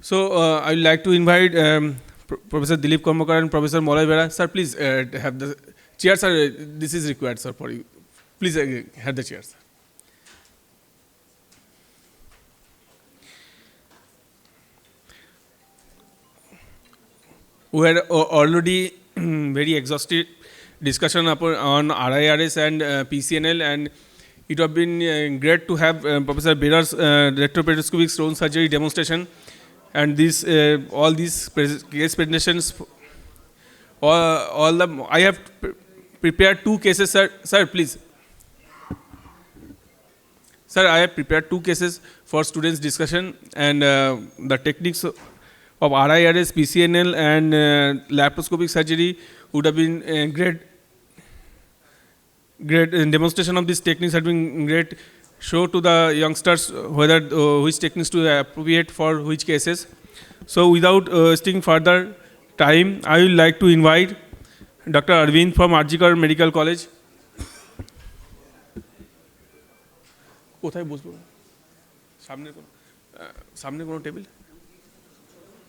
So I would like to invite Professor Dilip Karmakar and Professor Molay Vera. Sir, please have the chairs. Sir, this is required, sir, for you. Please have the chairs. We had already very exhaustive discussion on RIRS and PCNL, and it would have been great to have Professor Bera's retroperiscopic stone surgery demonstration. And this, all these case presentations, I have prepared 2 cases, sir. Sir, please. Sir, I have prepared 2 cases for students' discussion, and the techniques of RIRS, PCNL, and laparoscopic surgery would have been great demonstration of these techniques had been great. Show to the youngsters whether which techniques to appropriate for which cases. So without wasting further time, I would like to invite Dr. Arvind from Arjikar Medical College. কোথায় বসবো? সামনে কোনো table?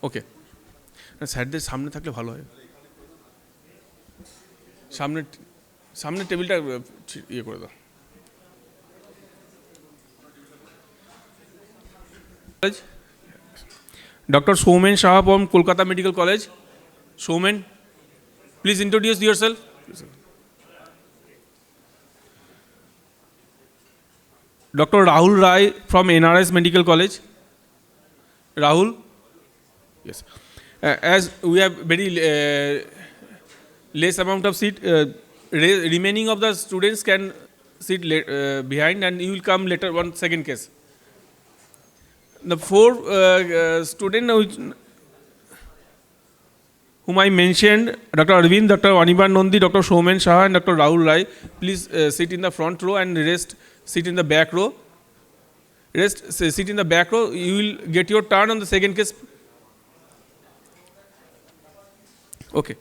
ওকে, স্যারদের সামনে থাকলে ভালো হয়। সামনে টেবিলটা ইয়ে করে দাও। Dr. Soumen Saha from Kolkata Medical College. Soumen, please introduce yourself. Dr. Rahul Rai from NRS Medical College. Rahul? Yes. As we have very less amount of seat, remaining of the students can sit behind, and you will come later on second case. The 4 students whom I mentioned, Dr. Arvind, Dr. Anibar Nondi, Dr. Soumen Saha, and Dr. Rahul Rai, please sit in the front row and rest sit in the back row. Sit in the back row. You will get your turn on the second case. Okay.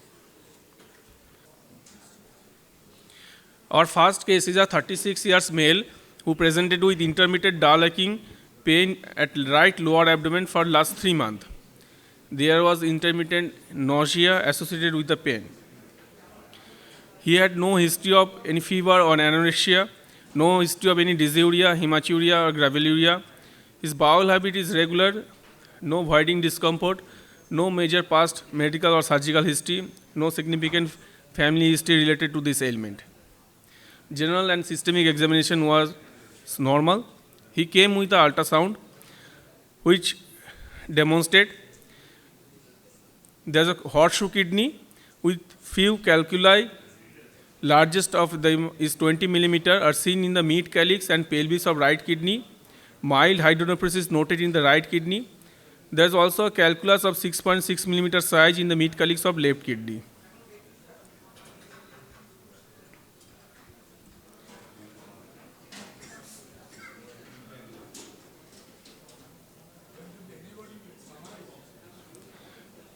Our first case is a 36 years male who presented with intermittent dull aching pain at right lower abdomen for last 3 months. There was intermittent nausea associated with the pain. He had no history of any fever or anorexia, no history of any dysuria, hematuria or graveluria. His bowel habit is regular, no voiding discomfort, no major past medical or surgical history, no significant family history related to this ailment. General and systemic examination was normal. He came with an ultrasound which demonstrated there is a horseshoe kidney with few calculi. Largest of them is 20 millimeter, are seen in the mid calyx and pelvis of right kidney. Mild hydronephrosis noted in the right kidney. There is also a calculus of 6.6 millimeter size in the mid calyx of left kidney.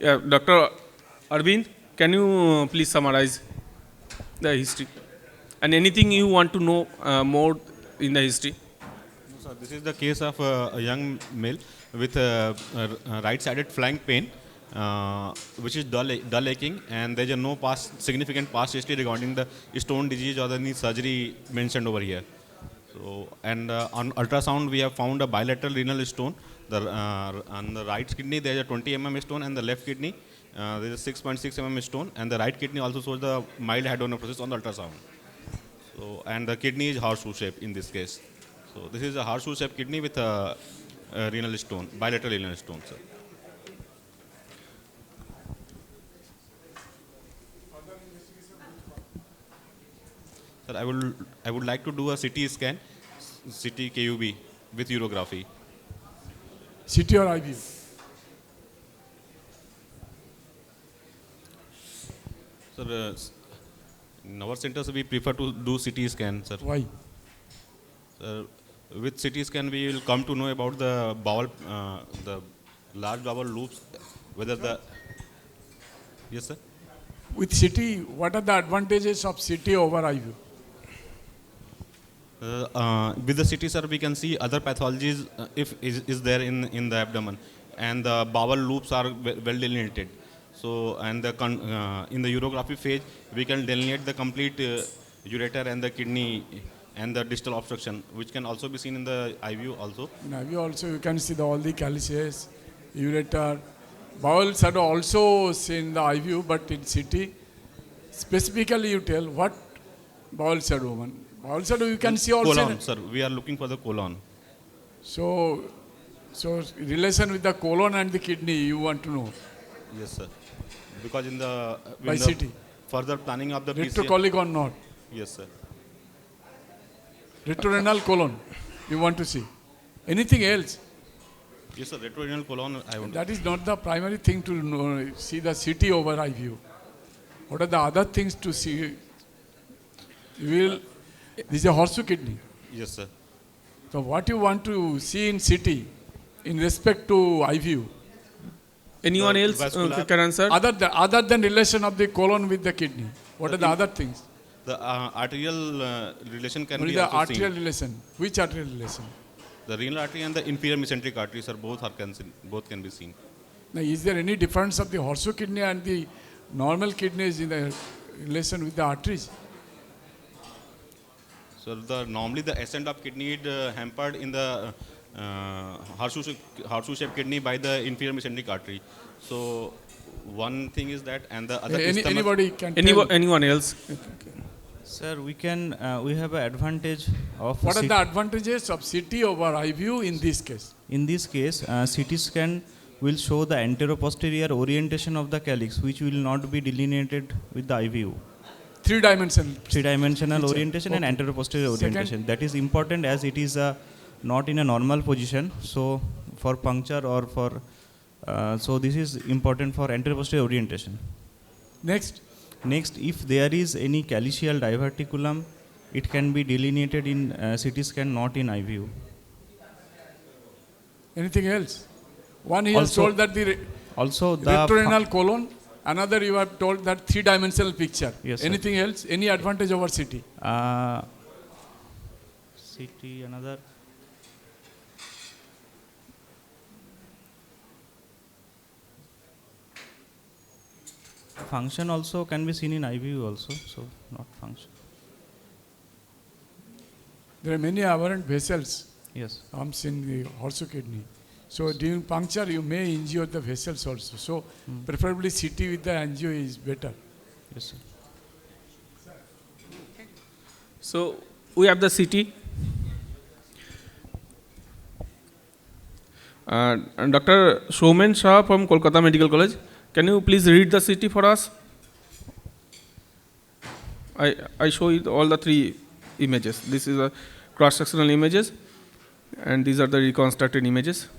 Yeah, Dr. Arvind, can you please summarize the history and anything you want to know more in the history? So this is the case of a young male with right-sided flank pain, which is dull aching, and there is no significant past history regarding the stone disease or any surgery mentioned over here. So, and on ultrasound we have found a bilateral renal stone. On the right kidney there is a 20 mm stone, and the left kidney there is a 6.6 mm stone, and the right kidney also shows the mild hydronephrosis on the ultrasound. So, and the kidney is horseshoe shape in this case. So this is a horseshoe shaped kidney with a renal stone, bilateral renal stone, sir. Sir, I would like to do a CT scan, CT KUB with urography. CT or IV? Sir, in our centers we prefer to do CT scan, sir. Why? Sir, with CT scan we will come to know about the bowel, the large bowel loops, whether the... Yes, sir? With CT, what are the advantages of CT over IV? With the CT, sir, we can see other pathologies if is there in the abdomen, and the bowel loops are well delineated. So, and in the urography phase, we can delineate the complete ureter and the kidney and the distal obstruction, which can also be seen in the eye view also. In eye view also you can see all the calyces, ureter, bowel shadow also seen in the eye view, but in CT, specifically you tell what bowel shadow one. Bowel shadow you can see also. Colon, sir. We are looking for the colon. So relation with the colon and the kidney you want to know. Yes, sir. Because in the By CT. further planning of the Retrocolic or not. Yes, sir. Retrorenal colon you want to see. Anything else? Yes, sir. Retrorenal colon. I want. That is not the primary thing to know, see the CT over eye view. What are the other things to see? This is a horseshoe kidney. Yes, sir. So what you want to see in CT in respect to eye view? Anyone The else vascular- can answer? Other than relation of the colon with the kidney. What are the other things? The arterial relation can Only be the also arterial seen. relation. Which arterial relation? The renal artery and the inferior mesenteric artery, sir, both can be seen. Now, is there any difference of the horseshoe kidney and the normal kidneys in the relation with the arteries? So normally the ascent of kidney is hampered in the horseshoe-shaped kidney by the inferior mesenteric artery. So one thing is that, and the other is Anybody can tell. Anyone else? Sir, we have an advantage of What are the advantages of CT over eye view in this case? in this case, CT scan will show the anteroposterior orientation of the calyx, which will not be delineated with the eye view. Three-dimensional. Three-dimensional Picture. orientation and Okay. anteroposterior Second. orientation. That is important as it is not in a normal position. So for puncture or for so this is important for anteroposterior orientation. Next. Next, if there is any calyceal diverticulum, it can be delineated in CT scan, not in eye view. Anything else? One he has Also- told that the Also, the retrorenal colon. Another you have told that three-dimensional picture. Yes, sir. Anything else? Any advantage over CT? CT, another. Function also can be seen in eye view also, so not function. There are many aberrant vessels Yes. comes in the horseshoe kidney. So during puncture you may injure the vessels also. So preferably CT with the angio is better. Yes, sir. So we have the CT. And Dr. Soumen Saha from Kolkata Medical College. Can you please read the CT for us? I show you all the three images. This is a cross-sectional images, and these are the reconstructed images.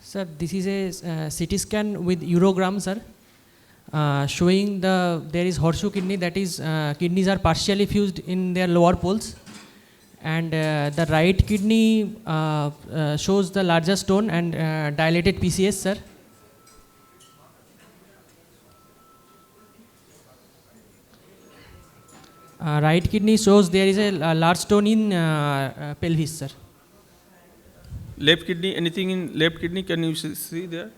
Sir, this is a CT scan with urogram, sir, showing there is horseshoe kidney, that is kidneys are partially fused in their lower poles, and the right kidney shows the larger stone and dilated PCS, sir. Right kidney shows there is a large stone in pelvis, sir. Left kidney, anything in left kidney, can you see there?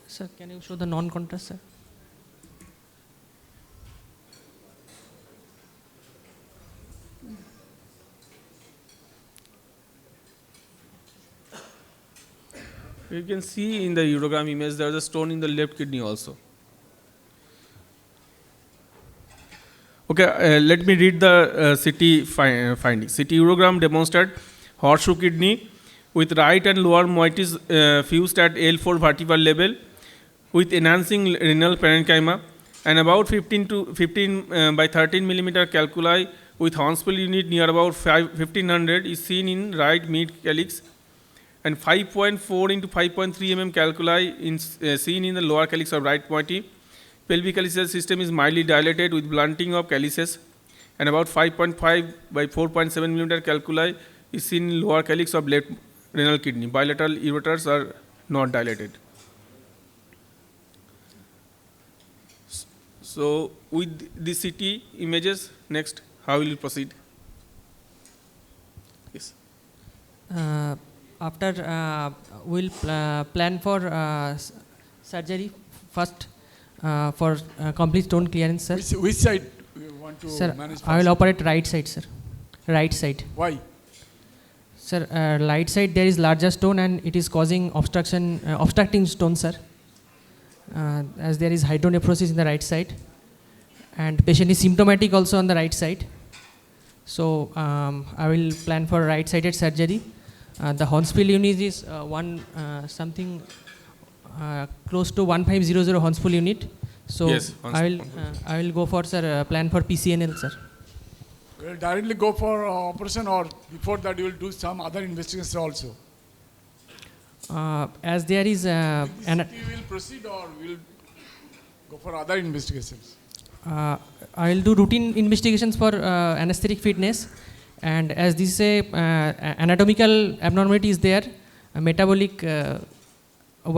Sir, can you show the non-contrast, sir? You can see in the urogram image there is a stone in the left kidney also. Okay, let me read the CT findings. CT urogram demonstrated horseshoe kidney with right and lower moieties fused at L4 vertebral level with enhancing renal parenchyma, and about 15 by 13 millimeter calculi with Hornspiel unit near about 1500 is seen in right mid calyx, and 5.4 into 5.3 mm calculi seen in the lower calyx of right moiety. Pelvic calyceal system is mildly dilated with blunting of calyces, and about 5.5 by 4.7 millimeter calculi is seen in lower calyx of left renal kidney. Bilateral ureters are not dilated. So with the CT images, next, how will you proceed? Yes. After we'll plan for surgery first for complete stone clearance, sir. Which side you want to Sir, manage first? I will operate right side, sir. Right side. Why? Sir, right side there is larger stone and it is causing obstructing stone, sir. As there is hydronephrosis in the right side, and patient is symptomatic also on the right side. So I will plan for right-sided surgery. The Hornspiel unit is close to 1500 Hornspiel unit. So Yes, I will go for, sir, plan for PCNL, sir. You will directly go for operation, or before that you will do some other investigations also? As there is You will proceed or will go for other investigations? I will do routine investigations for anesthetic fitness, and as this is a anatomical abnormality is there, a metabolic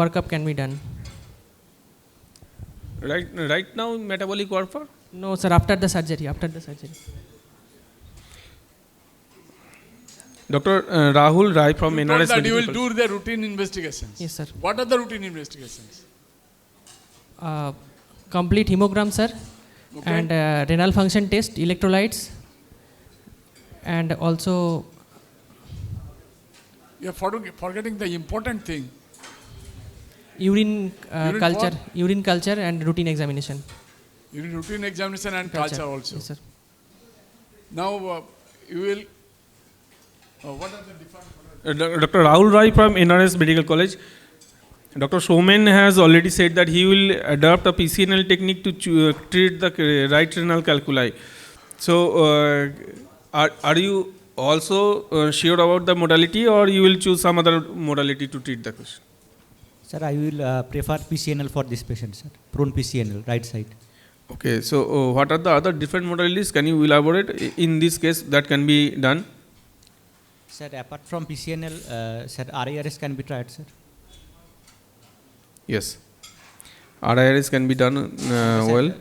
workup can be done. Right now, metabolic warfare? No, sir, after the surgery. Dr. Rahul Rai from You told NRS that you will Medical do the routine investigations. Yes, sir. What are the routine investigations? Complete hemogram, sir, Okay. and renal function test, electrolytes, and also You are forgetting the important thing. urine Urine culture, what? urine culture, and routine examination. You need routine examination and culture also. Yes, sir. Now you will. What are the different? Dr. Rahul Rai from NRS Medical College. Dr. Somen has already said that he will adopt a PCNL technique to treat the right renal calculi. So, are you also sure about the modality, or you will choose some other modality to treat the question? Sir, I will prefer PCNL for this patient, sir. Prone PCNL, right side. Okay, so what are the other different modalities? Can you elaborate? In this case, that can be done. Sir, apart from PCNL, sir, RIRS can be tried, sir. Yes, RIRS can be done well,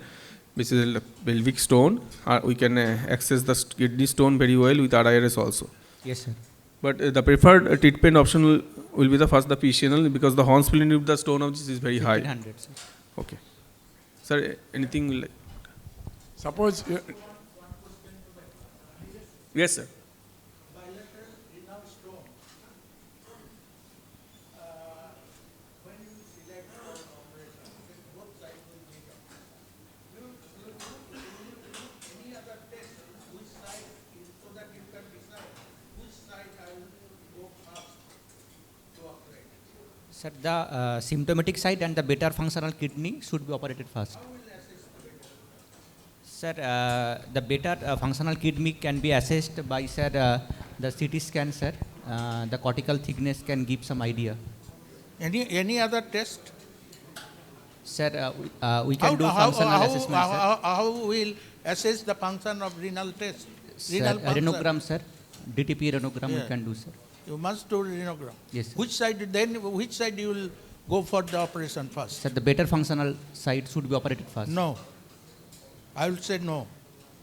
which is a pelvic stone. We can access the kidney stone very well with RIRS also. Yes, sir. But the preferred treatment option will be the first, the PCNL, because the Hornspiel with the stone of this is very high. 1500, sir. Okay. Sir, anything like? Suppose Yes, sir. Sir, the symptomatic side and the better functional kidney should be operated first. Sir, the better functional kidney can be assessed by, sir, the CT scan, sir. The cortical thickness can give some idea. Any other test? Sir, we can do functional assessment, sir. How will assess the function of renal test? Sir, Renal function. renogram, sir. DTP renogram we Yeah. can do, sir. You must do renogram. Yes, sir. Which side you will go for the operation first? Sir, the better functional side should be operated first. No. I will say no.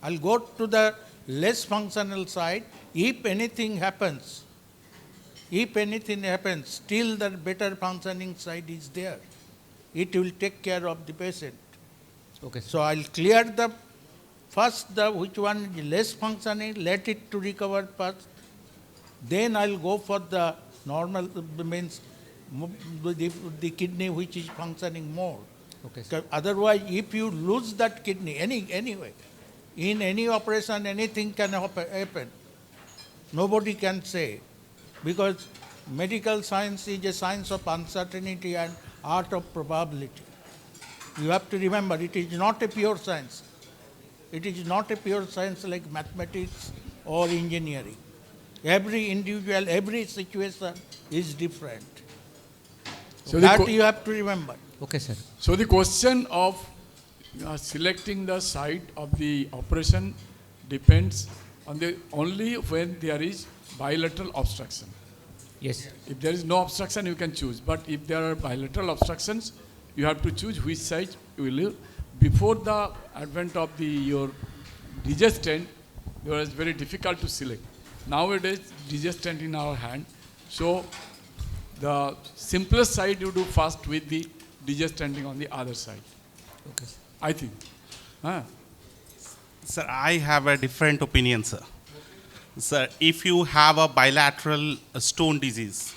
I'll go to the less functional side. If anything happens, still the better functioning side is there. It will take care of the patient. Okay, sir. So I'll clear the first, the which one is less functioning, let it to recover first. Then I'll go for the normal, means the kidney which is functioning more. Okay, sir. Because otherwise, if you lose that kidney, anyway, in any operation, anything can happen. Nobody can say, because medical science is a science of uncertainty and art of probability. You have to remember, it is not a pure science. It is not a pure science like mathematics or engineering. Every individual, every situation is different. So that you have to remember. Okay, sir. So the question of selecting the site of the operation depends on the only when there is bilateral obstruction. Yes. If there is no obstruction, you can choose. But if there are bilateral obstructions, you have to choose which side you will live. Before the advent of your digestion, it was very difficult to select. nowadays digital stent in our hand. So the simplest side you do first with the digital stenting on the other side. Okay. I think. Huh? Sir, I have a different opinion, sir. Sir, if you have a bilateral stone disease,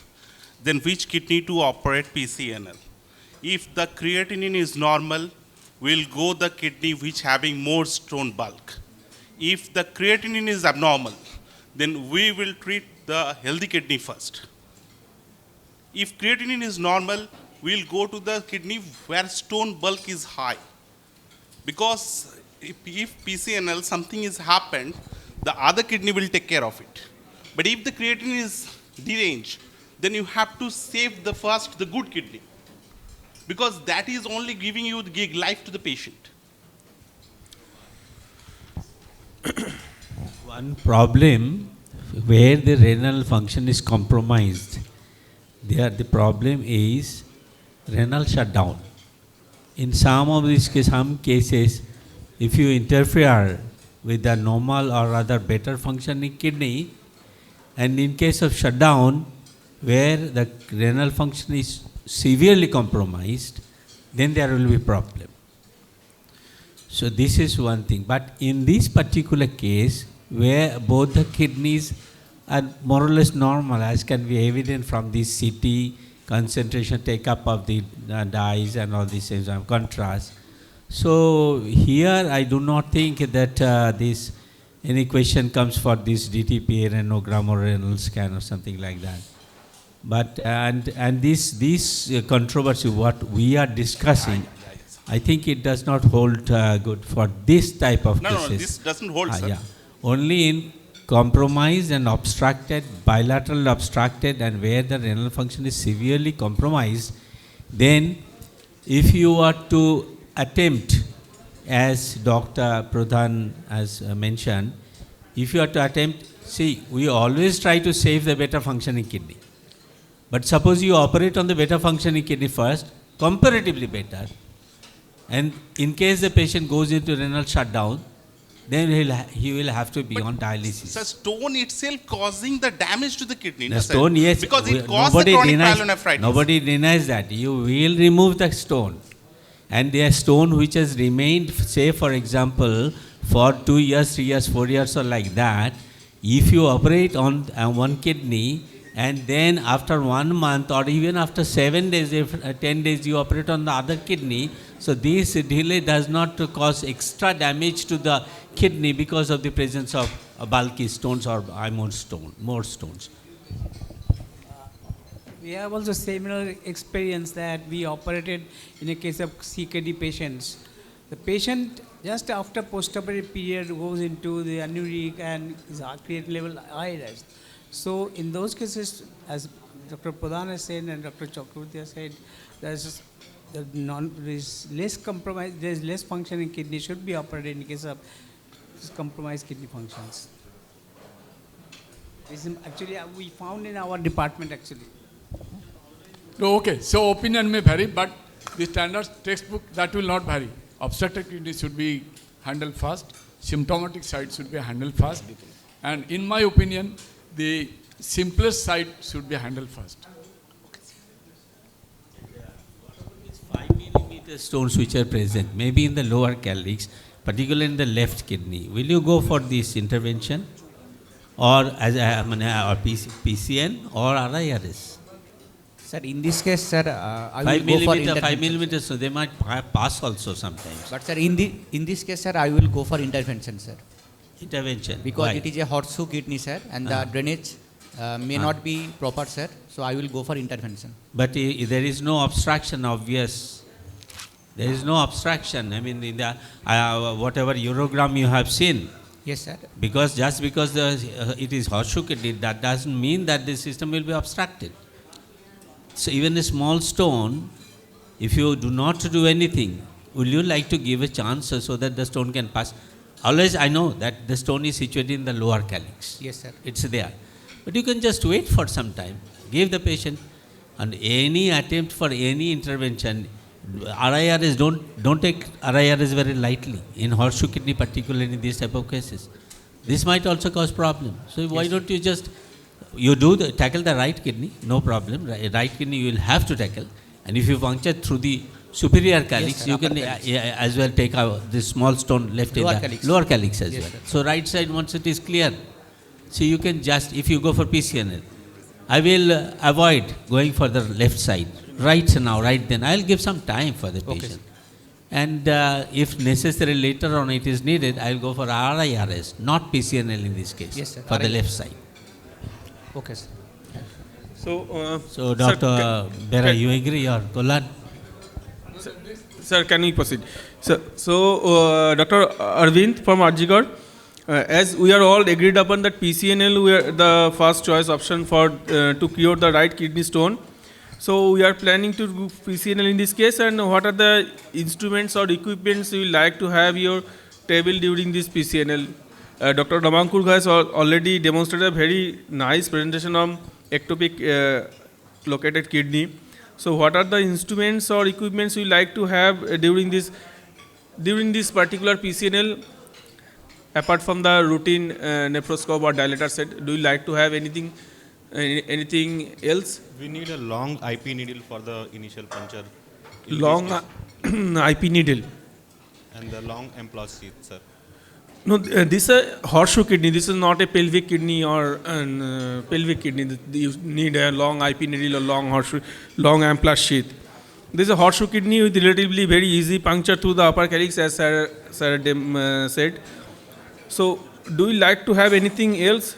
then which kidney to operate PCNL? If the creatinine is normal, we'll go the kidney which having more stone bulk. If the creatinine is abnormal, then we will treat the healthy kidney first. If creatinine is normal, we'll go to the kidney where stone bulk is high. Because if PCNL, something is happened, the other kidney will take care of it. But if the creatinine is deranged, then you have to save the first, the good kidney. Because that is only giving you the life to the patient. One problem where the renal function is compromised, there the problem is renal shutdown. In some cases, if you interfere with the normal or rather better functioning kidney, and in case of shutdown, where the renal function is severely compromised, then there will be problem. So this is one thing. But in this particular case, where both the kidneys are more or less normal, as can be evident from this CT concentration take up of the dyes and all these things of contrast. So here I do not think that this any question comes for this DTP renogram or renal scan or something like that. But and this controversy what we are discussing, I think it does not hold good for this type of cases. No, this doesn't hold, sir. Yeah. Only in compromised and obstructed, bilateral obstructed, and where the renal function is severely compromised, then if you are to attempt, as Dr. Pradhan has mentioned, if you are to attempt, see, we always try to save the better functioning kidney. But suppose you operate on the better functioning kidney first, comparatively better, and in case the patient goes into renal shutdown, then he will have to be on dialysis. So stone itself causing the damage to the kidney. The stone, yes. Because it causes the chronic pyelonephritis. Nobody denies that. You will remove the stone. And the stone which has remained, say for example, for 2 years, 3 years, 4 years or like that, if you operate on one kidney, and then after 1 month or even after 7 days, 10 days you operate on the other kidney, so this delay does not cause extra damage to the kidney because of the presence of bulky stones or more stones. We have also similar experience that we operated in a case of CKD patients. The patient just after post-operative period goes into the anuric and his creatinine level high rise. So in those cases, as Dr. Pradhan has said and Dr. Chakravarti has said, there is less compromise, there is less functioning kidney should be operated in case of compromised kidney functions. This is actually we found in our department actually. No, okay, so opinion may vary, but the standard textbook that will not vary. Obstructive kidney should be handled first, symptomatic side should be handled first, and in my opinion, the simplest side should be handled first. 5 millimeter stones which are present, maybe in the lower calyx, particularly in the left kidney. Will you go for this intervention, or as or PCN or RIRS? Sir, in this case, sir, I will 5 go for millimeter, 5 intervention. millimeters, so they might pass also sometimes. But sir, in this case, sir, I will go for intervention, sir. Intervention. Because Why? it is a horseshoe kidney, sir, and the drainage may not be proper, sir. So I will go for intervention. But there is no obstruction, obvious. There is no obstruction. I mean, in the whatever urogram you have seen. Yes, sir. Because just because it is horseshoe kidney, that doesn't mean that the system will be obstructed. So even a small stone, if you do not do anything, will you like to give a chance so that the stone can pass? Always I know that the stone is situated in the lower calyx. Yes, sir. It's there. But you can just wait for some time. Give the patient, and any attempt for any intervention, RIRS, don't take RIRS very lightly. In horseshoe kidney, particularly in these type of cases. This might also cause problem. So why don't you just, you tackle the right kidney, no problem. Right kidney you will have to tackle. And if you puncture through the superior calyx, sir, you upper can calyx. as well take this small stone left Lower in the calyx. lower calyx as Yes, well. sir. So right side once it is clear, so you can just, if you go for PCNL, I will avoid going for the left side. Right now, right then, I'll give some time for the Okay, patient. And if necessary later on it is needed, I'll go for RIRS, not PCNL in this case, Yes, sir. for the RIRS. left side. Okay, sir. So, So sir, Dr. Bera, you agree or Kolan? Sir, can we proceed? So, Dr. Arvind from Arjigar, as we are all agreed upon that PCNL we are the first choice option for to cure the right kidney stone. So we are planning to do PCNL in this case, and what are the instruments or equipments you will like to have your table during this PCNL? Dr. Ramankur has already demonstrated a very nice presentation on ectopic located kidney. So what are the instruments or equipments you like to have during this particular PCNL? Apart from the routine nephroscope or dilator set, do you like to have anything else? We need a long IP needle for the initial puncture. in Long this case. IP needle. And the long emploss sheath, sir. No, this is a horseshoe kidney. This is not a pelvic kidney or pelvic kidney. You need a long IP needle or long horseshoe, long ampullus sheath. This is a horseshoe kidney with relatively very easy puncture through the upper calyx, as Sarah said. So, do you like to have anything else?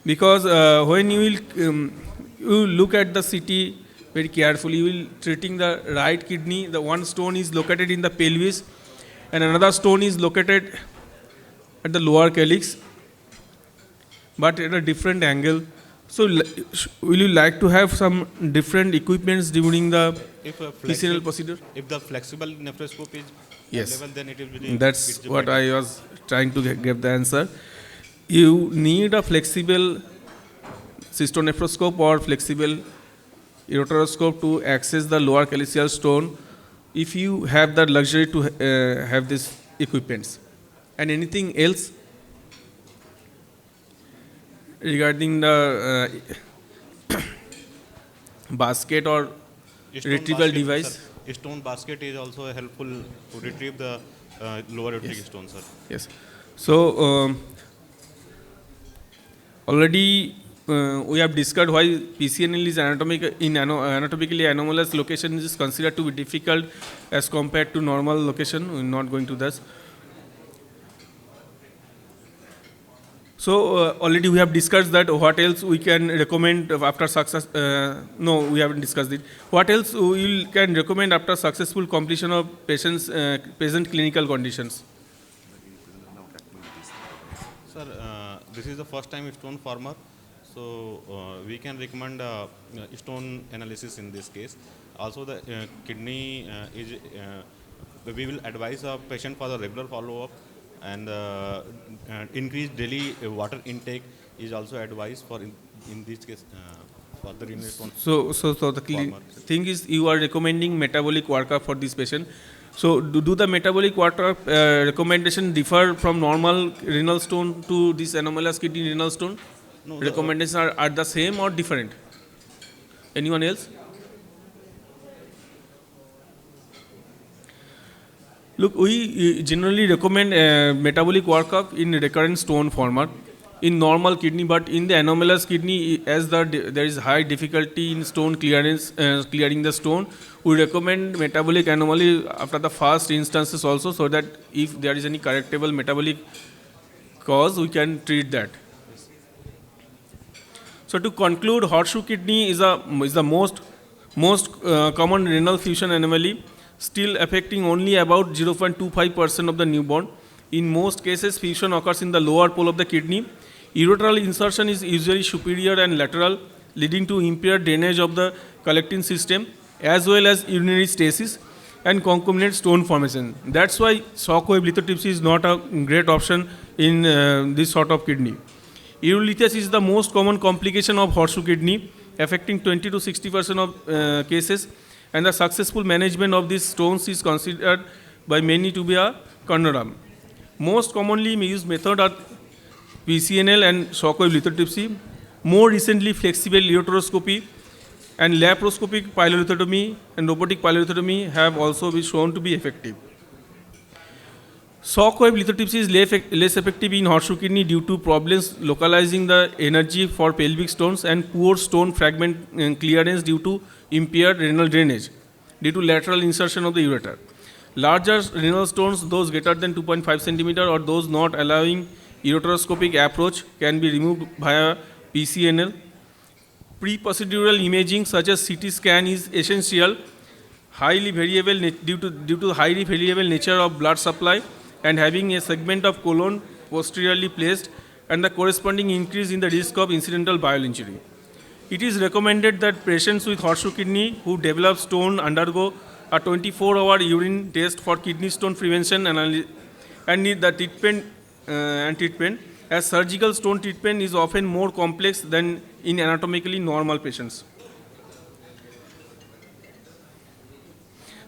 Because when you will you look at the CT very carefully, you will treating the right kidney. The one stone is located in the pelvis, and another stone is located at the lower calyx, but at a different angle. So, will you like to have some different equipments during the If a PCNL procedure? If the flexible nephroscope is Yes. available, then it will be. That's it's what better. I was trying to give the answer. You need a flexible cystonephroscope or flexible ureteroscope to access the lower calyceal stone if you have the luxury to have these equipments. And anything else regarding the basket or Stone retrieval basket, device? sir. Stone basket is also helpful to retrieve the lower uteric stone, sir. Yes. So, already we have discussed why PCNL is anatomically anomalous location is considered to be difficult as compared to normal location. We are not going to this. So, already we have discussed that. What else we can recommend after success? No, we haven't discussed it. What else we can recommend after successful completion of patient's present clinical conditions? Sir, this is the first time stone former, so we can recommend stone analysis in this case. Also, the kidney we will advise a patient for the regular follow-up, and increased daily water intake is also advised for in this case for the renal stone. So the thing is, you are recommending metabolic workup for this patient. So, do the metabolic workup recommendation differ from normal renal stone to this anomalous kidney renal stone? No, Recommendations are the same or different? Anyone else? Look, we generally recommend metabolic workup in recurrent stone format in normal kidney, but in the anomalous kidney, as there is high difficulty in stone clearance, clearing the stone, we recommend metabolic anomaly after the first instances also, so that if there is any correctable metabolic cause, we can treat that. So to conclude, horseshoe kidney is the most common renal fusion anomaly, still affecting only about 0.25% of the newborn. In most cases, fusion occurs in the lower pole of the kidney. Ureteral insertion is usually superior and lateral, leading to impaired drainage of the collecting system, as well as urinary stasis and concomitant stone formation. That's why shockwave lithotripsy is not a great option in this sort of kidney. Urolithiasis is the most common complication of horseshoe kidney, affecting 20 to 60% of cases, and the successful management of these stones is considered by many to be a cornerstone. Most commonly used method are PCNL and shockwave lithotripsy. More recently, flexible ureteroscopy and laparoscopic pyelolithotomy and robotic pyelolithotomy have also been shown to be effective. Shockwave lithotripsy is less effective in horseshoe kidney due to problems localizing the energy for pelvic stones and poor stone fragment clearance due to impaired renal drainage due to lateral insertion of the ureter. Larger renal stones, those greater than 2.5 centimeter or those not allowing ureteroscopic approach, can be removed via PCNL. Pre-procedural imaging such as CT scan is essential, highly variable due to highly variable nature of blood supply and having a segment of colon posteriorly placed and the corresponding increase in the risk of incidental bowel injury. It is recommended that patients with horseshoe kidney who develop stone undergo a 24-hour urine test for kidney stone prevention and need the treatment, as surgical stone treatment is often more complex than in anatomically normal patients.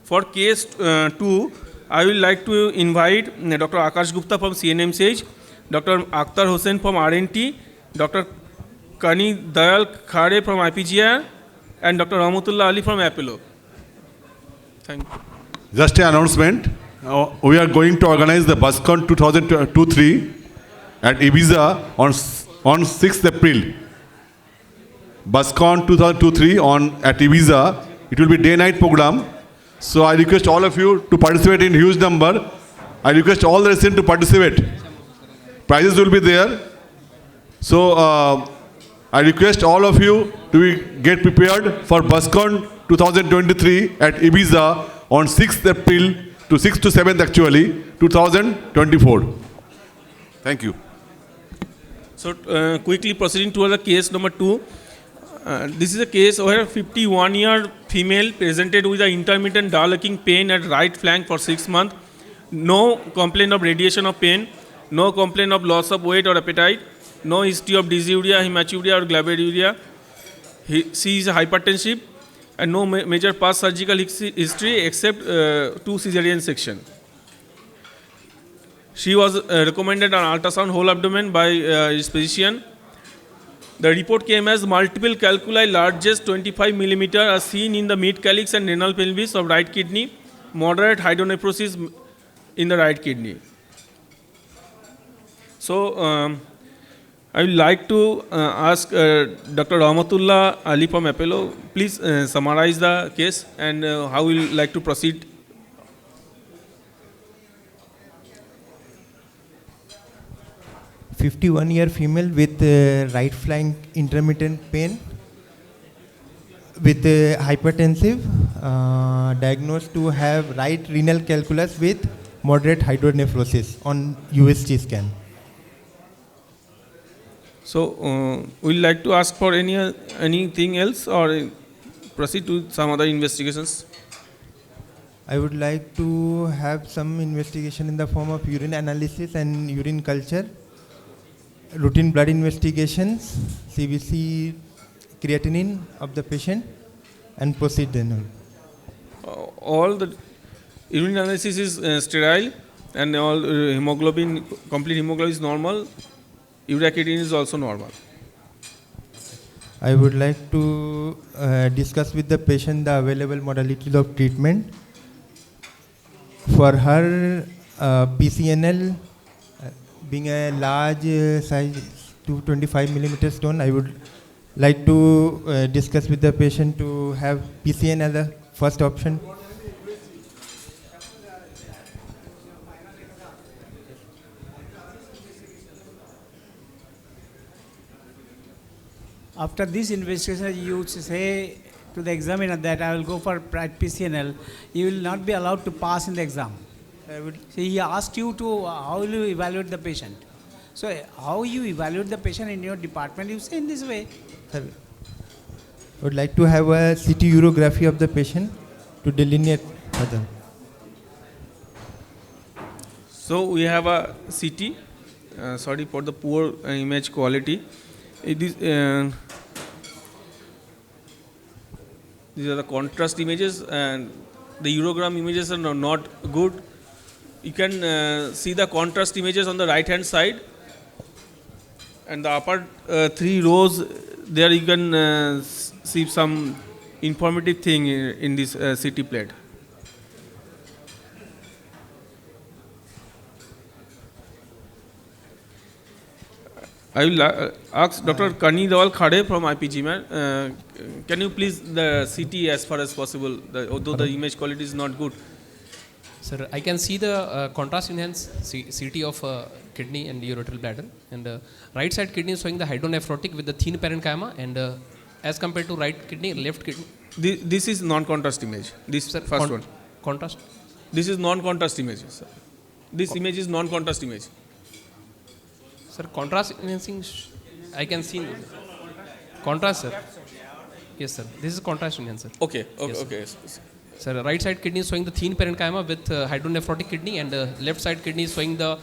For case 2, I will like to invite Dr. Akash Gupta from CNMCH, Dr. Akhtar Hossain from RNT, Dr. Kani Dayal Khare from IPGR, and Dr. Rahmatullah Ali from Apollo. Thank you. Just an announcement. We are going to organize the BusCon 2023 at Ibiza on 6th April. BusCon 2023 at Ibiza. It will be day-night program. So I request all of you to participate in huge number. I request all the residents to participate. Prizes will be there. So I request all of you to get prepared for BusCon 2023 at Ibiza on 6th April to 6th to 7th actually, 2024. Thank you. So quickly proceeding to the case number 2. This is a case where a 51-year female presented with an intermittent dull-aching pain at right flank for 6 months. No complaint of radiation of pain, no complaint of loss of weight or appetite, no history of dysuria, hematuria or glaberuria. She is hypertensive and no major past surgical history except 2 cesarean section. She was recommended an ultrasound whole abdomen by his physician. The report came as multiple calculi largest 25 mm are seen in the mid calyx and renal pelvis of right kidney, moderate hydronephrosis in the right kidney. So I would like to ask Dr. Rahmatullah Ali from Apollo, please summarize the case and how you will like to proceed. A 51-year female with right flank intermittent pain with hypertensive, diagnosed to have right renal calculus with moderate hydronephrosis on USG scan. So would you like to ask for anything else or proceed to some other investigations? I would like to have some investigation in the form of urine analysis and urine culture, routine blood investigations, CBC, creatinine of the patient, and proceed then. All the urine analysis is sterile and all hemoglobin, complete hemoglobin is normal. Urea creatinine is also normal. I would like to discuss with the patient the available modalities of treatment. For her, PCNL being a large size 225 mm stone, I would like to discuss with the patient to have PCN as a first option. After this investigation, you say to the examiner that I will go for PCNL, you will not be allowed to pass in the exam. So he asked you to, how will you evaluate the patient? So how you evaluate the patient in your department, you say in this way. Sir, I would like to have a CT urography of the patient to delineate further. So we have a CT, sorry for the poor image quality. It is, these are the contrast images and the urogram images are not good. You can see the contrast images on the right hand side. And the upper three rows, there you can see some informative thing in this CT plate. I will ask Dr. Kani Dawal Khade from IPG. Can you please the CT as far as possible, although the image quality is not good. Sir, I can see the contrast enhanced CT of kidney and ureteral bladder, and right side kidney is showing the hydronephrotic with the thin parenchyma, and as compared to right kidney, left kidney. This is non-contrast image. This sir, first one. Contrast. This is non-contrast image. Sir. This image is non-contrast image. Sir, contrast enhancing, I can see contrast, sir. Yes, sir. This is contrast enhancer. Okay. Yes, okay. Sir, right side kidney is showing the thin parenchyma with hydronephrotic kidney, and left side kidney is showing the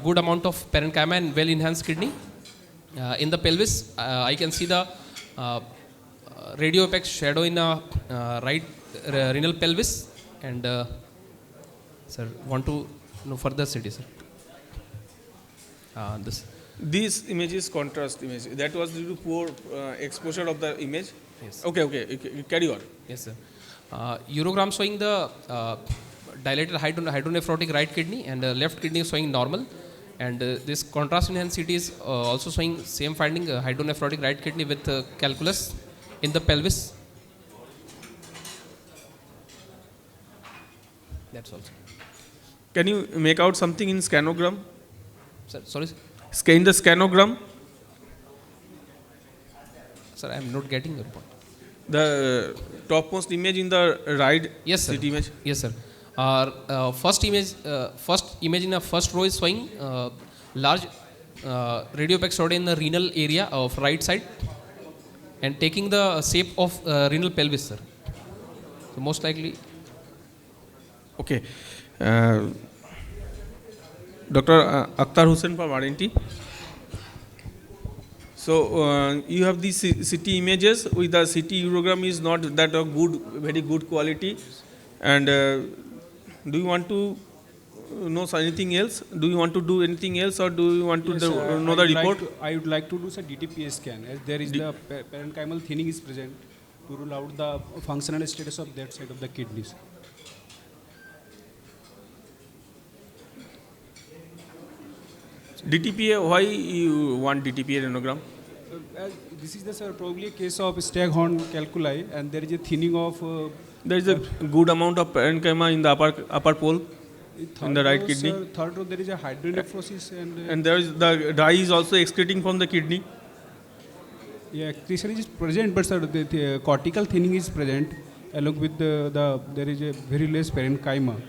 good amount of parenchyma and well enhanced kidney. In the pelvis, I can see the radio apex shadow in right renal pelvis, and sir, want to know further CT, sir. This image is contrast image. That was due to poor exposure of the image. Yes. Okay. Carry on. Yes, sir. Urogram showing the dilated hydronephrotic right kidney, and left kidney showing normal. And this contrast enhanced CT is also showing same finding, hydronephrotic right kidney with calculus in the pelvis. That's all. Can you make out something in scanogram? Sir, sorry. In the scanogram? Sir, I am not getting your point. The topmost image in the right. Yes, sir. CT image. Yes, sir. First image in the first row is showing large radiopaque shadow in the renal area of right side, and taking the shape of renal pelvis, sir. So most likely. Okay. Dr. Akhtar Hussain from RNT. So you have these CT images with the CT urogram is not that of very good quality. And do you want to know anything else? Do you want to do anything else, or do you want to know the report? I would like to do a DTPA scan, as there is the parenchymal thinning is present, to rule out the functional status of that side of the kidneys. DTPA, why you want DTPA renogram? This is probably a case of staghorn calculi, and there is a thinning of. There is a good amount of parenchyma in the upper pole, in the right kidney. Third row, there is a hydronephrosis, and there is the dye is also excreting from the kidney. Yeah, excretion is present, but sir, the cortical thinning is present, along with there is a very less parenchyma.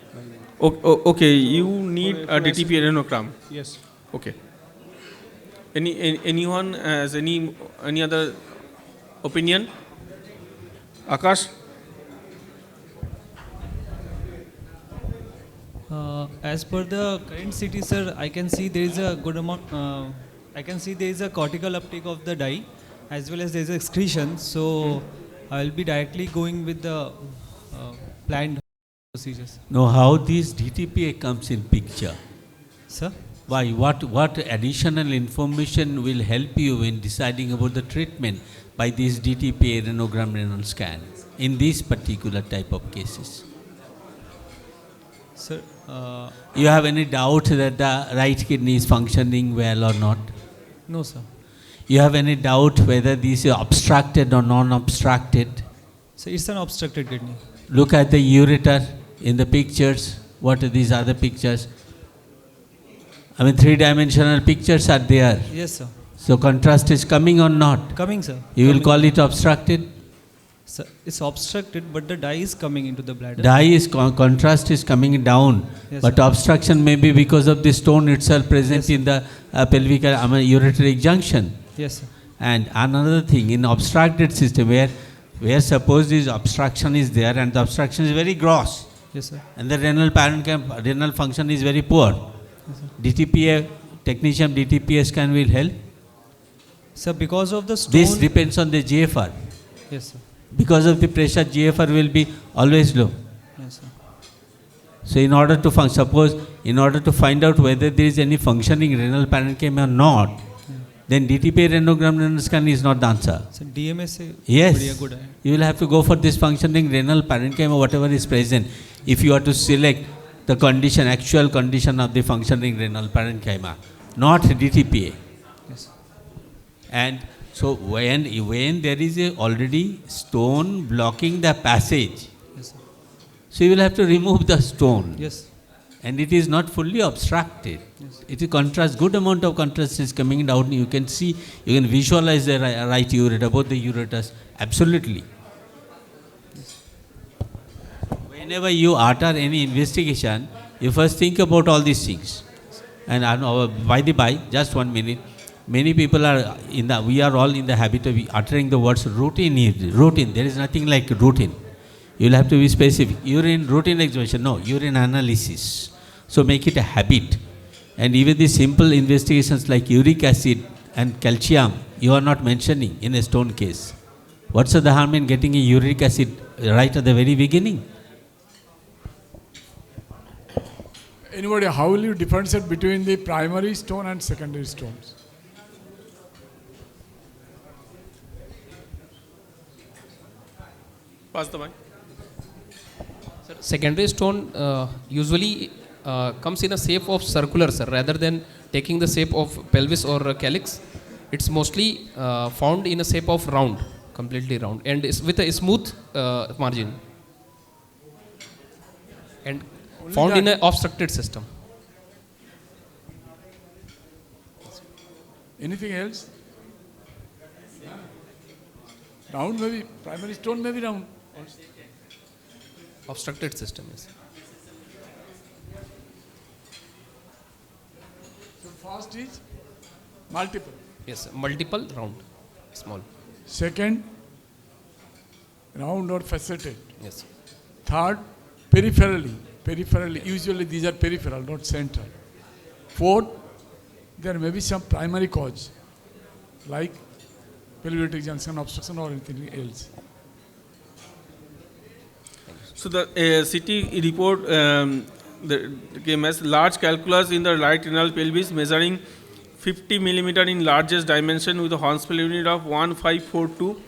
Okay, you need a DTPA renogram. Yes. Okay. Anyone has any other opinion? Akash? As per the current CT, sir, I can see there is a good amount. I can see there is a cortical uptake of the dye, as well as there is excretion. So I will be directly going with the planned procedures. Now, how this DTPA comes in picture? Sir? Why? What additional information will help you in deciding about the treatment by this DTPA renogram renal scan in this particular type of cases? Sir, you have any doubt that the right kidney is functioning well or not? No, sir. You have any doubt whether this is obstructed or non-obstructed? So it's an obstructed kidney. Look at the ureter in the pictures. What are these other pictures? I mean, three-dimensional pictures are there. Yes, sir. So contrast is coming or not? Coming, sir. You will call it obstructed? Sir, it's obstructed, but the dye is coming into the bladder. Dye is, contrast is coming down, yes, but sir. obstruction may be because of the stone itself present, yes, in the pelvic ureteric junction. Yes, sir. And another thing, in obstructed system where suppose this obstruction is there and the obstruction is very gross. Yes, sir. And the renal function is very poor. Yes, sir. DTPA, technetium DTPA scan will help? Sir, because of the stone... This depends on the GFR. Yes, sir. Because of the pressure, GFR will be always low. Yes, sir. So in order to find out whether there is any functioning renal parenchyma or not, then DTPA renogram renal scan is not the answer. So DMSA Yes, would be a good idea. you will have to go for this functioning renal parenchyma, whatever is present, if you are to select the condition, actual condition of the functioning renal parenchyma, not DTPA. Yes. And so when there is a already stone blocking the passage, Yes, sir. so you will have to remove the stone. Yes. And it is not fully obstructed. Yes. It is contrast, good amount of contrast is coming down. You can see, you can visualize the right ureter, both the ureters, absolutely. Yes. Whenever you utter any investigation, you first think about all these things. And by the by, just 1 minute, many people are we are all in the habit of uttering the words routine. Routine, there is nothing like routine. You will have to be specific. Urine, routine examination, no, urine analysis. So make it a habit. And even the simple investigations like uric acid and calcium, you are not mentioning in a stone case. What's the harm in getting a uric acid right at the very beginning? Anybody, how will you differentiate between the primary stone and secondary stones? Pass the mic. Secondary stone usually comes in a shape of circular, sir, rather than taking the shape of pelvis or calyx. It's mostly found in a shape of round, completely round, and with a smooth margin, and Only found that. in an obstructed system. Anything else? Round maybe, primary stone may be round. Obstructed system, yes. So first is multiple. Yes, multiple round, small. Second, round or faceted. Yes. Third, peripherally. Peripherally, usually these are peripheral, not central. Fourth, there may be some primary cause, like pelvic junction obstruction or anything else. So the CT report came as large calculus in the right renal pelvis measuring 50 millimeter in largest dimension with a Hornspell unit of 1542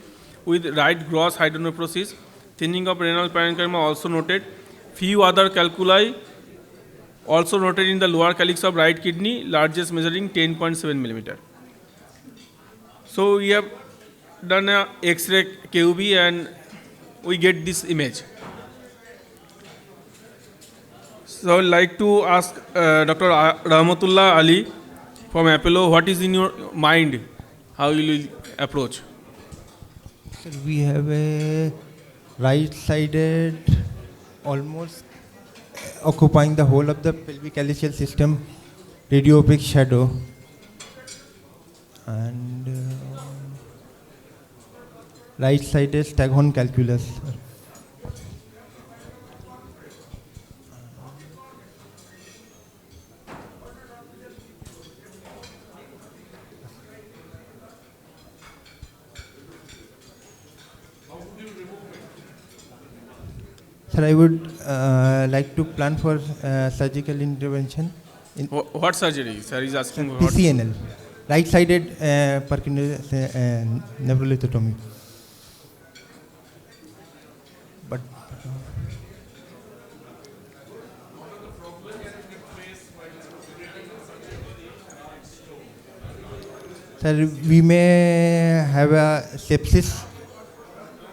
with right gross hydronephrosis. Thinning of renal parenchyma also noted. Few other calculi also noted in the lower calyx of right kidney, largest measuring 10.7 millimeter. So we have done a X-ray QB and we get this image. So I would like to ask Dr. Rahmatullah Ali from Apollo, what is in your mind? How will you approach? Sir, we have a right-sided, almost occupying the whole of the pelvic calyceal system, radiopaque shadow, and right-sided staghorn calculus. Sir, I would like to plan for surgical intervention. What surgery? Sir is asking what? PCNL, right-sided nephrolithotomy. But sir, we may have a sepsis,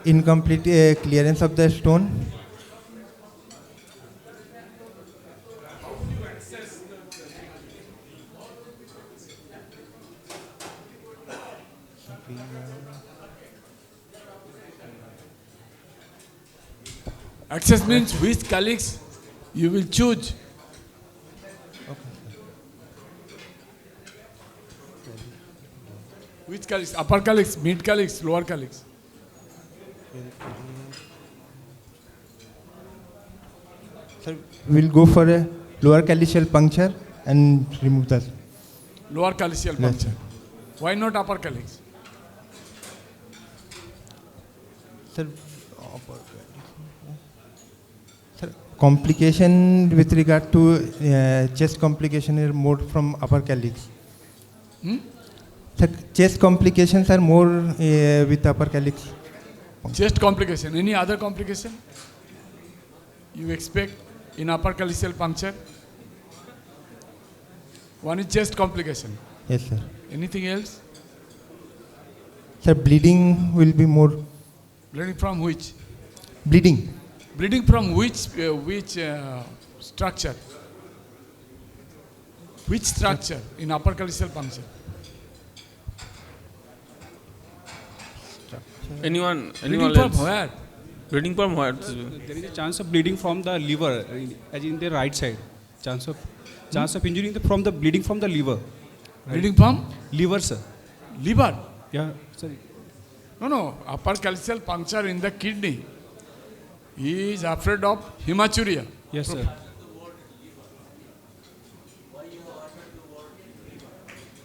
incomplete clearance of the stone. Access means which calyx you will choose. Which calyx? Upper calyx, mid calyx, lower calyx? Sir, we'll go for a lower calyceal puncture and remove that. Lower calyceal Yes, puncture. Why not upper calyx? Sir, sir, complication with regard to chest complication is more from upper calyx. The chest complications are more with upper calyx. Chest complication. Any other complication you expect in upper calyceal puncture? One is chest complication. Yes, sir. Anything else? Sir, bleeding will be more. Bleeding from which? Bleeding. Bleeding from which structure? Which structure in upper calyceal puncture? Anyone Bleeding else? from where? Bleeding from where? There is a chance of bleeding from the liver, as in the right side. Chance of injury from the bleeding from the liver. Right? Bleeding from? Liver, sir. Liver? Yeah, sorry. No, upper calyceal puncture in the kidney. He is afraid of hematuria. Yes, sir.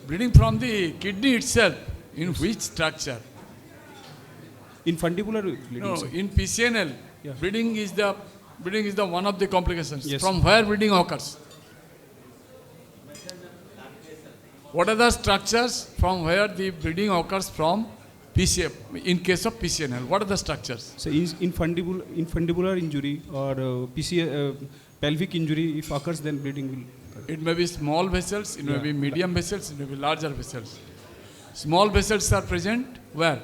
Bleeding from the kidney itself. In which structure? In fundibular bleeding. No, sir. in PCNL. Yeah. Bleeding is the one of the complications. Yes. From where bleeding occurs? What are the structures from where the bleeding occurs from PCF? In case of PCNL, what are the structures? So in fundibular injury or pelvic injury, if occurs, then bleeding will. It may be small vessels, it may be medium vessels, it may be larger vessels. Small vessels are present where?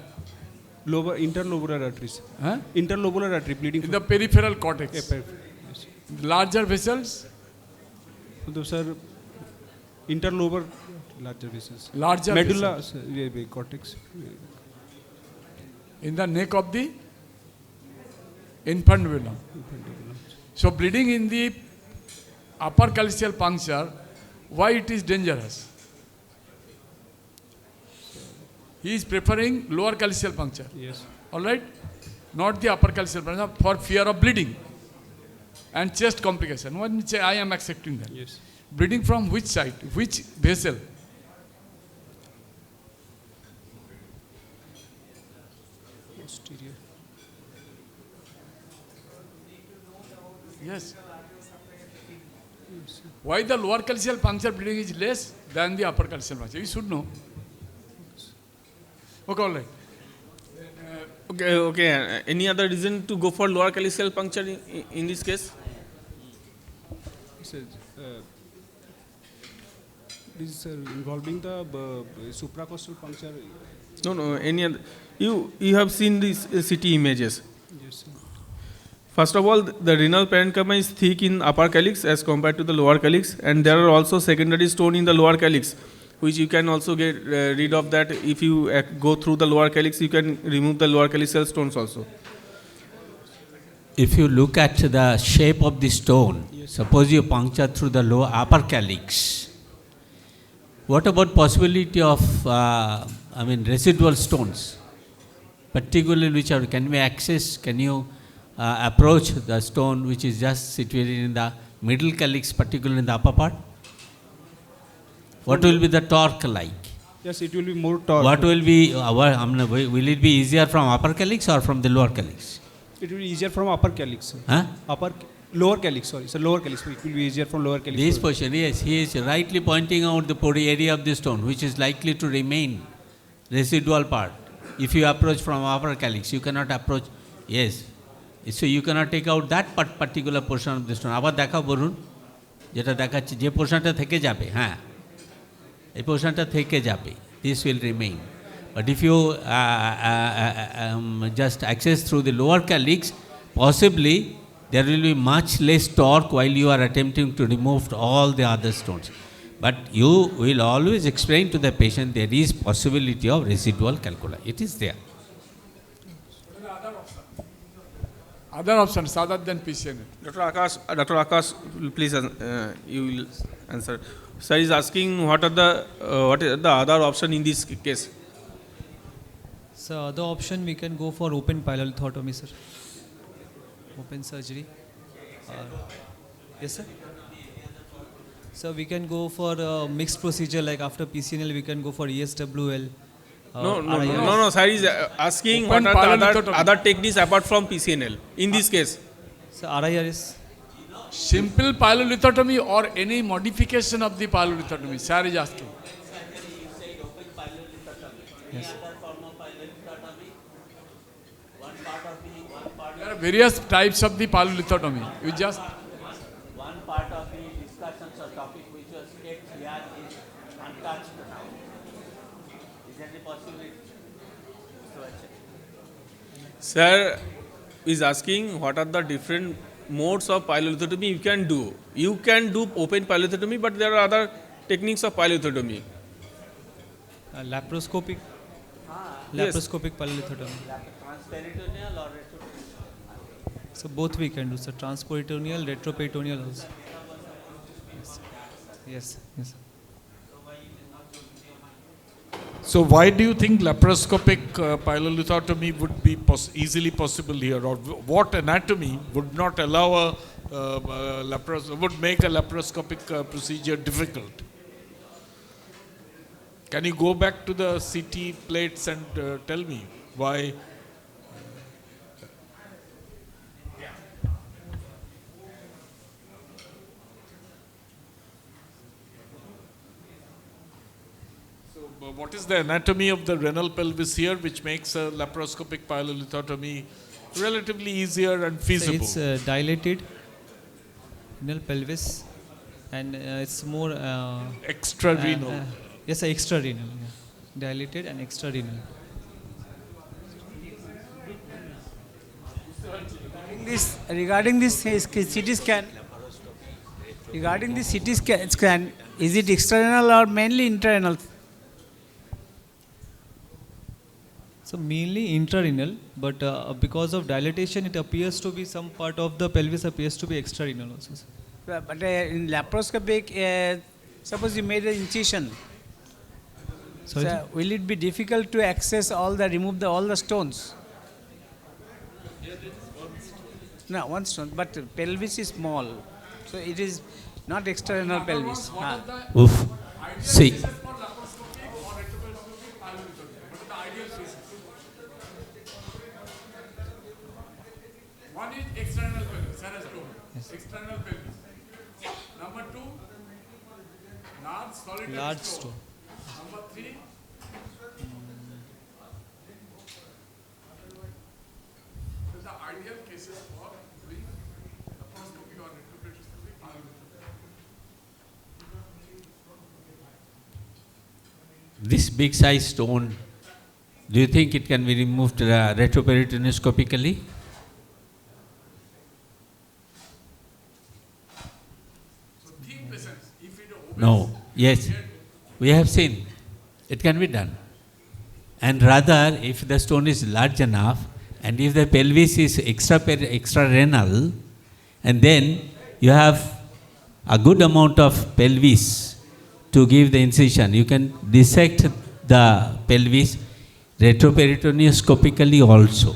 Lower interlobular arteries. Huh? Interlobular artery bleeding. In the peripheral cortex. Yes. Larger vessels? Those are interlobar larger vessels. Larger medulla vessels. cortex. In the neck of the infundibulum. So bleeding in the upper calyceal puncture, why it is dangerous? He is preferring lower calyceal puncture. Yes. All right? Not the upper calyceal puncture for fear of bleeding and chest complication. One say I am accepting that. Yes. Bleeding from which side? Which vessel? Posterior. Yes. Why the lower calyceal puncture bleeding is less than the upper calyceal puncture? You should know. Okay, all right. Okay. Any other reason to go for lower calyceal puncture in this case? This is involving the supracostal puncture. No. Any other? You have seen these CT images. Yes, sir. First of all, the renal parenchyma is thick in upper calyx as compared to the lower calyx, and there are also secondary stone in the lower calyx, which you can also get rid of that. If you go through the lower calyx, you can remove the lower calyceal stones also. If you look at the shape of the stone, suppose you puncture through the upper calyx, what about possibility of residual stones, particularly which are can be accessed? Can you approach the stone which is just situated in the middle calyx, particularly in the upper part? What will be the torque like? Yes, it will be more torque. What will be, will it be easier from upper calyx or from the lower calyx? It will be easier from upper calyx. Huh? Lower calyx, sorry. So lower calyx, it will be easier from lower calyx. This position, yes, he is rightly pointing out the area of the stone which is likely to remain residual part. If you approach from upper calyx, you cannot approach, yes. So you cannot take out that particular portion of the stone. আবার দেখাও বরুণ, যেটা দেখাচ্ছে যে পোর্শনটা থেকে যাবে, হ্যাঁ এই পোর্শনটা থেকে যাবে, this will remain. But if you just access through the lower calyx, possibly there will be much less torque while you are attempting to remove all the other stones. But you will always explain to the patient there is possibility of residual calculi. It is there. Other options other than PCNL. Dr. Akash, please you will answer. Sir is asking what is the other option in this case? So other option we can go for open pyelolithotomy, sir. Open surgery. Yes, sir. So we can go for a mixed procedure, like after PCNL we can go for ESWL. No. Sir is asking what are the other techniques apart from PCNL in this case. So RIRS. Simple pyelolithotomy or any modification of the pyelolithotomy, sir is asking. Yes. There are various types of the pylolithotomy. You just One part of the discussions or topic which was kept here is untouched now. Is there any possibility? Sir is asking what are the different modes of pylolithotomy you can do. You can do open pylolithotomy, but there are other techniques of pylolithotomy. Laparoscopic. Yes. Laparoscopic pylolithotomy. Transperitoneal or retroperitoneal? So both we can do, so transperitoneal, retroperitoneal also. Yes. Yes. Yes. So why do you think laparoscopic pylolithotomy would be easily possible here, or what anatomy would not allow would make a laparoscopic procedure difficult? Can you go back to the CT plates and tell me why? What is the anatomy of the renal pelvis here which makes a laparoscopic pylolithotomy relatively easier and feasible? So it's dilated renal pelvis, and it's more extra-renal. Yes, extra-renal. Yeah. Dilated and extra-renal. Regarding this CT scan, is it external or mainly internal? So mainly intrarenal, but because of dilatation, it appears to be some part of the pelvis appears to be extrarenal also. But in laparoscopic, suppose you made an incision. Sorry? So will it be difficult to access remove all the stones? No, one stone, but pelvis is small, so it is not external pelvis. Oof. See. One is external pelvis, Sarah's told. Yes. External pelvis. Number 2, large solitary stone. Number 3, the ideal cases for doing laparoscopy or retroperitoneal pylolithotomy. This big size stone, do you think it can be removed retroperitoneoscopically? No. Yes. We have seen. It can be done. And rather, if the stone is large enough, and if the pelvis is extra-renal, and then you have a good amount of pelvis to give the incision, you can dissect the pelvis retroperitoneoscopically also.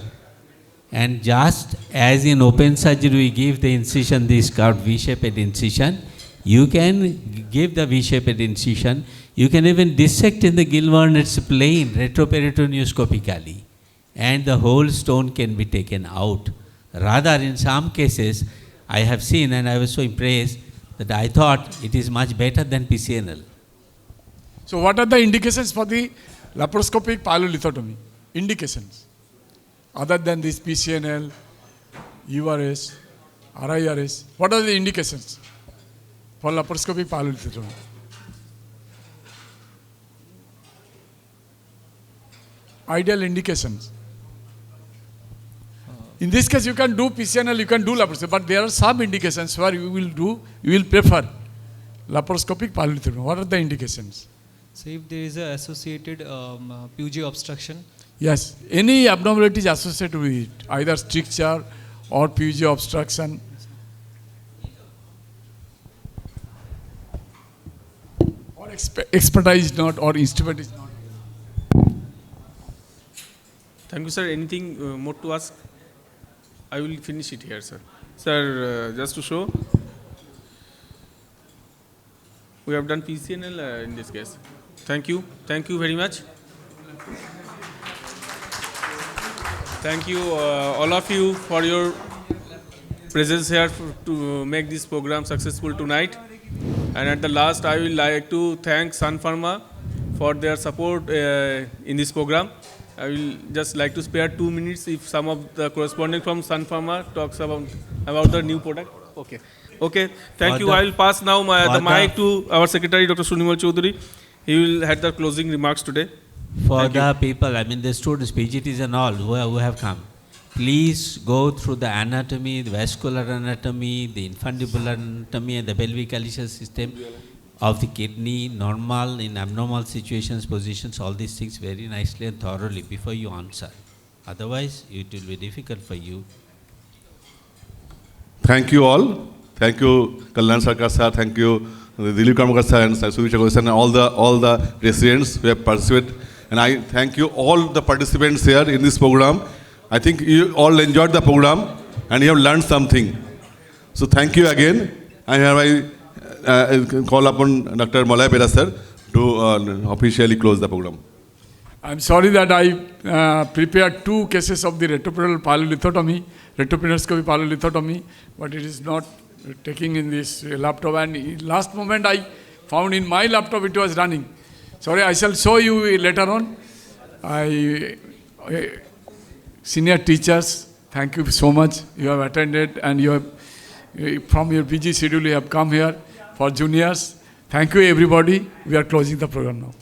And just as in open surgery we give the incision, this curved V-shaped incision, you can give the V-shaped incision. You can even dissect in the Gilbern's plane retroperitoneoscopically, and the whole stone can be taken out. Rather, in some cases, I have seen, and I was so impressed that I thought it is much better than PCNL. So what are the indications for the laparoscopic pylolithotomy? Indications. Other than this PCNL, URS, RIRS, what are the indications for laparoscopic pylolithotomy? Ideal indications. In this case, you can do PCNL, you can do laparoscopy, but there are some indications where you will prefer laparoscopic pylolithotomy. What are the indications? So if there is a associated PUG obstruction? Yes, any abnormalities associated with it, either stricture or PUG obstruction. Or expertise is not, or instrument is not. Thank you, sir. Anything more to ask? I will finish it here, sir. Sir, just to show, we have done PCNL in this case. Thank you. Thank you very much. Thank you, all of you, for your presence here to make this program successful tonight. And at the last, I will like to thank Sun Pharma for their support in this program. I will just like to spare 2 minutes if some of the correspondent from Sun Pharma talks about the new product. Okay. Okay. Thank you. I will pass now the mic to our secretary, Dr. Sunimal Chaudhary. He will have the closing remarks today. For the people, I mean the students, PGTs and all who have come, please go through the anatomy, the vascular anatomy, the infundibular anatomy and the pelvic calicous system of the kidney, normal, in abnormal situations, positions, all these things very nicely and thoroughly before you answer. Otherwise, it will be difficult for you. Thank you all. Thank you, Kalyan Sarkar sir. Thank you, Dilip Karmakar sir and Sudhir Chaudhary sir and all the residents who have participated. And I thank you all the participants here in this program. I think you all enjoyed the program and you have learned something. So thank you again. I have call upon Dr. Malay Bera sir to officially close the program. I'm sorry that I prepared 2 cases of the retroperitoneal pyelolithotomy, retroperiscopic pyelolithotomy, but it is not taking in this laptop. And last moment I found in my laptop it was running. Sorry, I shall show you later on. Senior teachers, thank you so much. You have attended and you have, from your busy schedule, you have come here. For juniors, thank you everybody. We are closing the program now.